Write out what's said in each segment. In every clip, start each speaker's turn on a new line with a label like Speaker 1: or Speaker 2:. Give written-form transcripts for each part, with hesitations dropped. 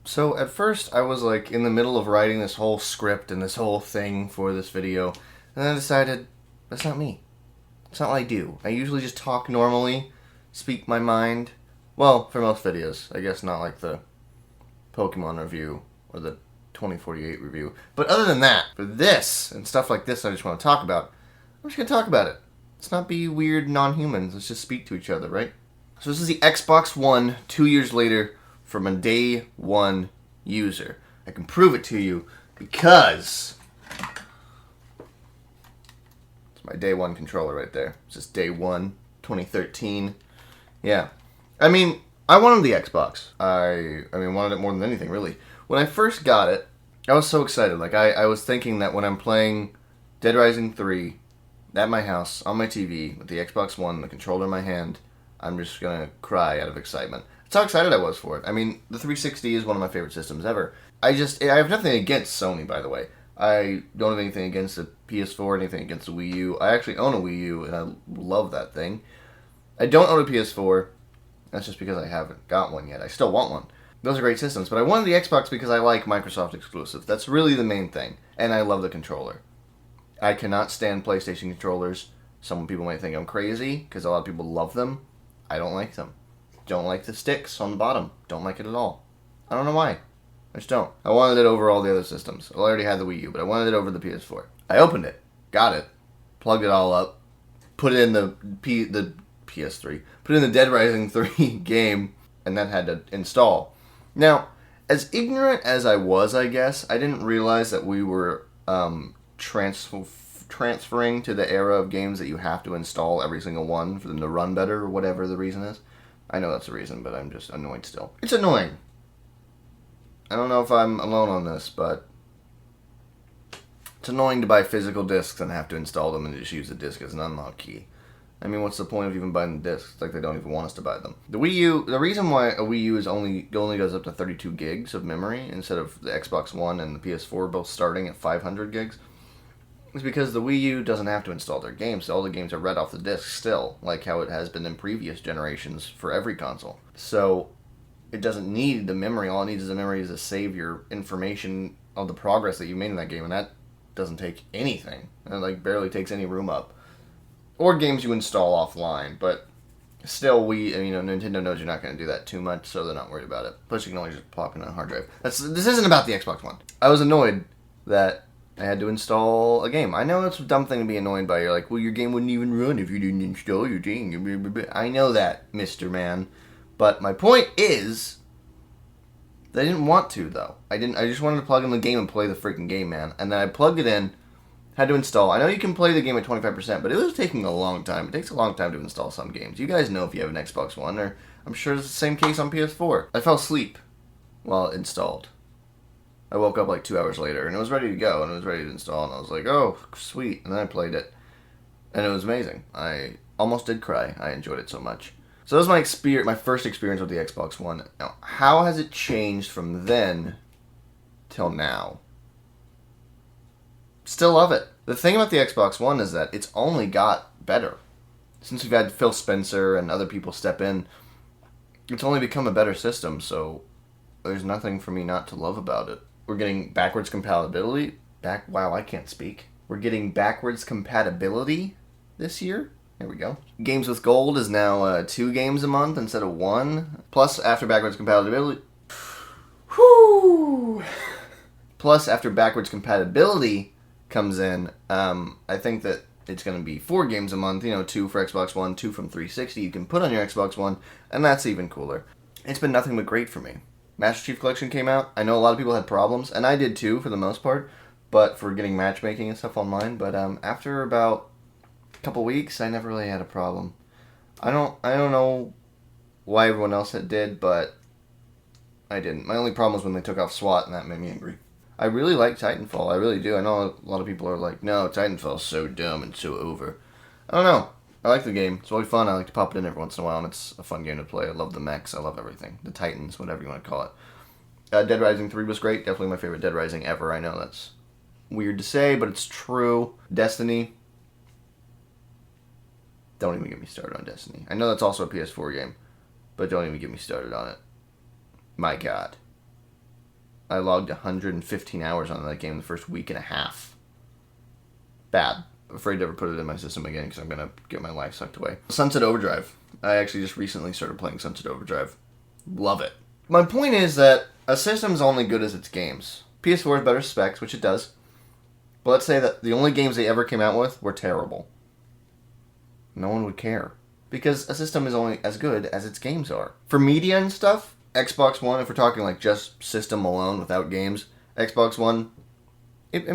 Speaker 1: So at first I was like in the middle of writing this whole script and this whole thing for this video, and then I decided, that's not me. It's not what I do. I usually just talk normally, speak my mind. Well, for most videos. I guess not like the Pokemon review or the 2048 review. But other than that, for this and stuff like this I just want to talk about, I'm just going to talk about it. Let's not be weird non-humans. Let's just speak to each other, right? So this is the Xbox One 2 years later from a day one user. I can prove it to you because it's my day one controller right there. It's just day one, 2013. Yeah. I mean, I wanted the Xbox. I wanted it more than anything, really. When I first got it, I was so excited. Like, I was thinking that when I'm playing Dead Rising 3 at my house, on my TV, with the Xbox One, the controller in my hand, I'm just going to cry out of excitement. That's how excited I was for it. I mean, the 360 is one of my favorite systems ever. I have nothing against Sony, by the way. I don't have anything against the PS4, anything against the Wii U. I actually own a Wii U, and I love that thing. I don't own a PS4. That's just because I haven't got one yet. I still want one. Those are great systems, but I wanted the Xbox because I like Microsoft exclusives. That's really the main thing, and I love the controller. I cannot stand PlayStation controllers. Some people might think I'm crazy, because a lot of people love them. I don't like them. Don't like the sticks on the bottom. Don't like it at all. I don't know why. I just don't. I wanted it over all the other systems. I already had the Wii U, but I wanted it over the PS4. I opened it, got it, plugged it all up, put it in the PS3, put in the Dead Rising 3 game, and that had to install. Now, as ignorant as I was, I guess, I didn't realize that we were transferring to the era of games that you have to install every single one for them to run better, or whatever the reason is. I know that's the reason, but I'm just annoyed still. It's annoying. I don't know if I'm alone on this, but it's annoying to buy physical discs and have to install them and just use the disc as an unlock key. I mean, what's the point of even buying the discs? It's like they don't even want us to buy them. The Wii U, the reason why a Wii U is only goes up to 32 gigs of memory instead of the Xbox One and the PS4 both starting at 500 gigs is because the Wii U doesn't have to install their games. All the games are read off the disc still, like how it has been in previous generations for every console. So it doesn't need the memory. All it needs is the memory to save your information of the progress that you made in that game, and that doesn't take anything. It like barely takes any room up. Or games you install offline, but still, Nintendo knows you're not going to do that too much, so they're not worried about it. Plus, you can always just plop in a hard drive. This isn't about the Xbox One. I was annoyed that I had to install a game. I know that's a dumb thing to be annoyed by. You're like, well, your game wouldn't even run if you didn't install your game. I know that, Mr. Man. But my point is that I didn't want to, though. I just wanted to plug in the game and play the freaking game, man. And then I plugged it in, had to install. I know you can play the game at 25%, but it was taking a long time. It takes a long time to install some games. You guys know if you have an Xbox One, or I'm sure it's the same case on PS4. I fell asleep while it installed. I woke up like 2 hours later, and it was ready to go, and it was ready to install, and I was like, oh, sweet. And then I played it, and it was amazing. I almost did cry. I enjoyed it so much. So that was my first experience with the Xbox One. Now, how has it changed from then till now? Still love it. The thing about the Xbox One is that it's only got better. Since we've had Phil Spencer and other people step in, it's only become a better system, so there's nothing for me not to love about it. We're getting backwards compatibility. Wow, I can't speak. We're getting backwards compatibility this year. There we go. Games with Gold is now 2 games a month instead of 1. Plus, after backwards compatibility... Whew! Plus, after backwards compatibility comes in, I think that it's going to be 4 games a month. 2 for Xbox One, 2 from 360 you can put on your Xbox One, and that's even cooler. It's been nothing but great for me. Master Chief Collection came out. I know a lot of people had problems, and I did too, for the most part, but for getting matchmaking and stuff online. But after about a couple weeks, I never really had a problem. I don't know why everyone else did, but I didn't. My only problem was when they took off SWAT, and that made me angry. I really like Titanfall. I really do. I know a lot of people are like, no, Titanfall's so dumb and so over. I don't know. I like the game. It's really fun. I like to pop it in every once in a while, and it's a fun game to play. I love the mechs. I love everything. The Titans, whatever you want to call it. Dead Rising 3 was great. Definitely my favorite Dead Rising ever. I know that's weird to say, but it's true. Destiny. Don't even get me started on Destiny. I know that's also a PS4 game, But don't even get me started on it. My God. I logged 115 hours on that game the first week and a half. Bad. Afraid to ever put it in my system again because I'm going to get my life sucked away. Sunset Overdrive. I actually just recently started playing Sunset Overdrive. Love it. My point is that a system's only good as its games. PS4 has better specs, which it does. But let's say that the only games they ever came out with were terrible. No one would care. Because a system is only as good as its games are. For media and stuff, Xbox One, if we're talking like just system alone without games, Xbox One, it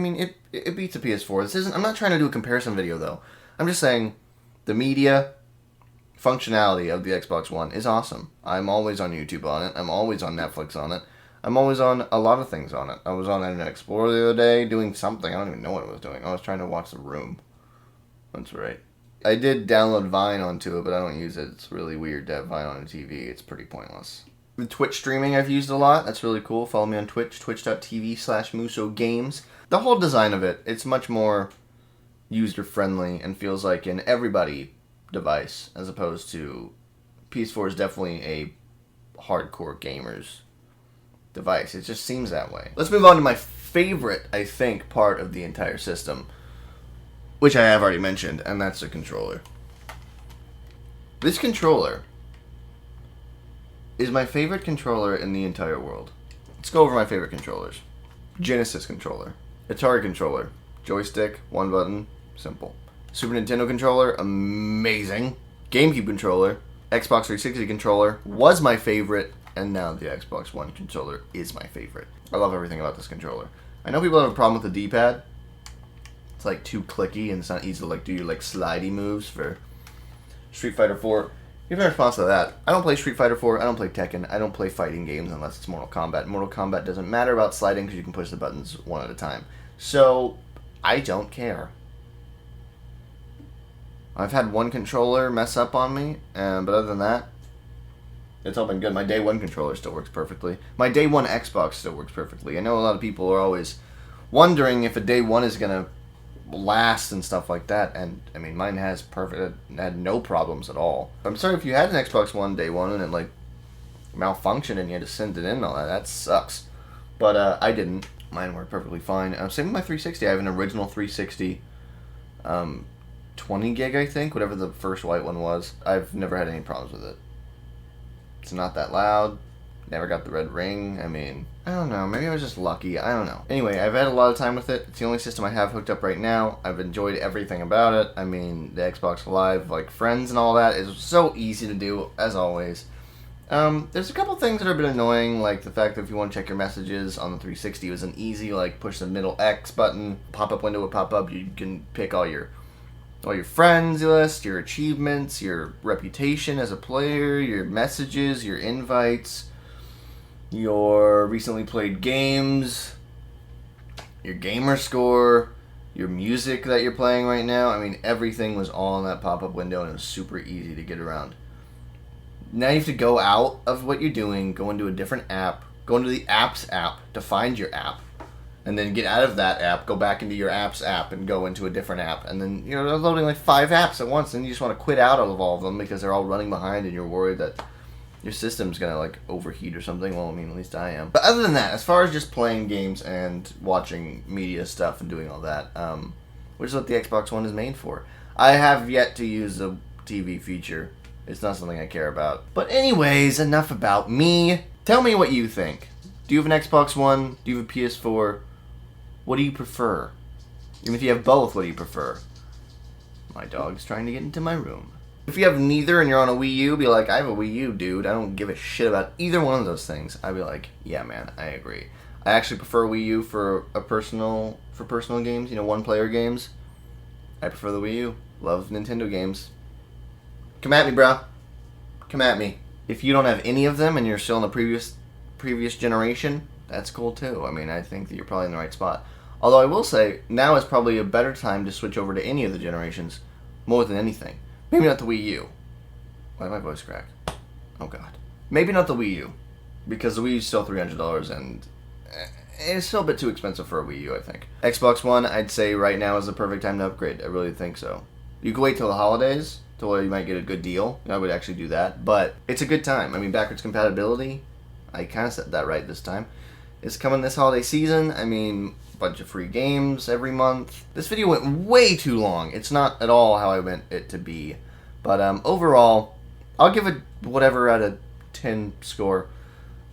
Speaker 1: beats a PS4. I'm not trying to do a comparison video though. I'm just saying the media functionality of the Xbox One is awesome. I'm always on YouTube on it. I'm always on Netflix on it. I'm always on a lot of things on it. I was on Internet Explorer the other day doing something. I don't even know what I was doing. I was trying to watch The Room. That's right. I did download Vine onto it, but I don't use it. It's really weird to have Vine on a TV. It's pretty pointless. The Twitch streaming I've used a lot. That's really cool. Follow me on Twitch, twitch.tv/Musso Games. The whole design of it, it's much more user-friendly and feels like an everybody device, as opposed to PS4 is definitely a hardcore gamer's device. It just seems that way. Let's move on to my favorite, I think, part of the entire system, which I have already mentioned, and that's the controller. This controller is my favorite controller in the entire world. Let's go over my favorite controllers. Genesis controller. Atari controller. Joystick, one button, simple. Super Nintendo controller, amazing. GameCube controller. Xbox 360 controller was my favorite, and now the Xbox One controller is my favorite. I love everything about this controller. I know people have a problem with the D-pad. It's like too clicky and it's not easy to like do your like slidey moves for Street Fighter 4. Here's my response to that. I don't play Street Fighter 4, I don't play Tekken, I don't play fighting games unless it's Mortal Kombat. Mortal Kombat doesn't matter about sliding because you can push the buttons one at a time. So, I don't care. I've had one controller mess up on me, but other than that, it's all been good. My day one controller still works perfectly. My day one Xbox still works perfectly. I know a lot of people are always wondering if a day one is going to last and stuff like that, and I mean mine had no problems at all. I'm sorry if you had an Xbox One day one and it like malfunctioned and you had to send it in and all that. That sucks. But I didn't. Mine worked perfectly fine. Same with my 360. I have an original 360, 20 gig I think, whatever the first white one was. I've never had any problems with it. It's not that loud. Never got the red ring. I mean, I don't know. Maybe I was just lucky. I don't know. Anyway, I've had a lot of time with it. It's the only system I have hooked up right now. I've enjoyed everything about it. I mean, the Xbox Live, like friends and all that, is so easy to do, as always. There's a couple things that are a bit annoying, like the fact that if you want to check your messages on the 360, it was an easy, like, push the middle X button, pop-up window would pop up, you can pick all your friends list, your achievements, your reputation as a player, your messages, your invites, your recently played games, your gamer score, your music that you're playing right now. I mean, everything was all in that pop-up window, and it was super easy to get around. Now you have to go out of what you're doing, go into a different app, go into the apps app to find your app, and then get out of that app, go back into your apps app, and go into a different app. And then you're loading like 5 apps at once, and you just want to quit out of all of them because they're all running behind, and you're worried that your system's going to like overheat or something. Well, I mean, at least I am. But other than that, as far as just playing games and watching media stuff and doing all that, which is what the Xbox One is made for. I have yet to use the TV feature. It's not something I care about. But anyways, enough about me. Tell me what you think. Do you have an Xbox One? Do you have a PS4? What do you prefer? Even if you have both, what do you prefer? My dog's trying to get into my room. If you have neither and you're on a Wii U, be like, I have a Wii U, dude. I don't give a shit about either one of those things. I'd be like, yeah, man, I agree. I actually prefer Wii U for personal games, one-player games. I prefer the Wii U. Love Nintendo games. Come at me, bro. Come at me. If you don't have any of them and you're still in the previous generation, that's cool too. I mean, I think that you're probably in the right spot. Although I will say, now is probably a better time to switch over to any of the generations, more than anything. Maybe not the Wii U. Why did my voice crack? Oh god. Maybe not the Wii U, because the Wii U is still $300 and it's still a bit too expensive for a Wii U, I think. Xbox One, I'd say right now is the perfect time to upgrade. I really think so. You can wait till the holidays, to where you might get a good deal. I would actually do that. But it's a good time. I mean, backwards compatibility, I kind of said that right this time, is coming this holiday season. I mean, a bunch of free games every month. This video went way too long. It's not at all how I meant it to be. But overall, I'll give it whatever out of 10 score.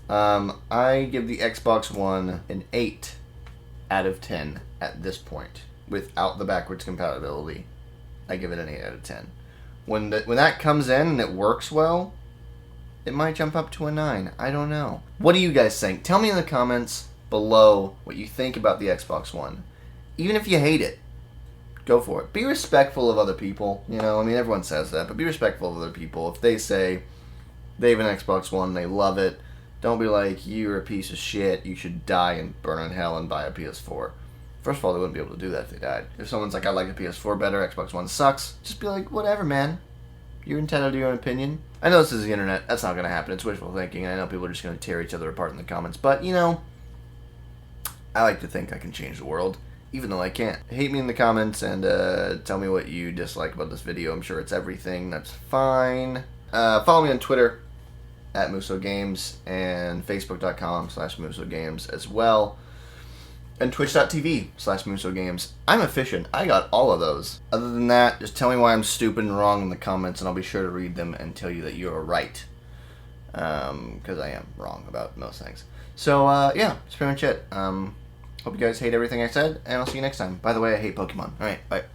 Speaker 1: I give the Xbox One an 8 out of 10 at this point. Without the backwards compatibility, I give it an 8 out of 10. When that comes in and it works well, it might jump up to a 9. I don't know. What do you guys think? Tell me in the comments below what you think about the Xbox One. Even if you hate it, go for it. Be respectful of other people. You know, I mean, everyone says that, but be respectful of other people. If they say they have an Xbox One, they love it, don't be like, you're a piece of shit, you should die and burn in hell and buy a PS4. First of all, they wouldn't be able to do that if they died. If someone's like, I like the PS4 better, Xbox One sucks, just be like, whatever, man. You're entitled to your own opinion. I know this is the internet. That's not going to happen. It's wishful thinking. I know people are just going to tear each other apart in the comments. But, you know, I like to think I can change the world, even though I can't. Hate me in the comments and tell me what you dislike about this video. I'm sure it's everything. That's fine. Follow me on Twitter at Musso Games and Facebook.com/Musso Games as well. And Twitch.tv/Musso Games. I'm efficient. I got all of those. Other than that, just tell me why I'm stupid and wrong in the comments, and I'll be sure to read them and tell you that you're right. Because I am wrong about most things. So, yeah, that's pretty much it. Hope you guys hate everything I said, and I'll see you next time. By the way, I hate Pokemon. Alright, bye.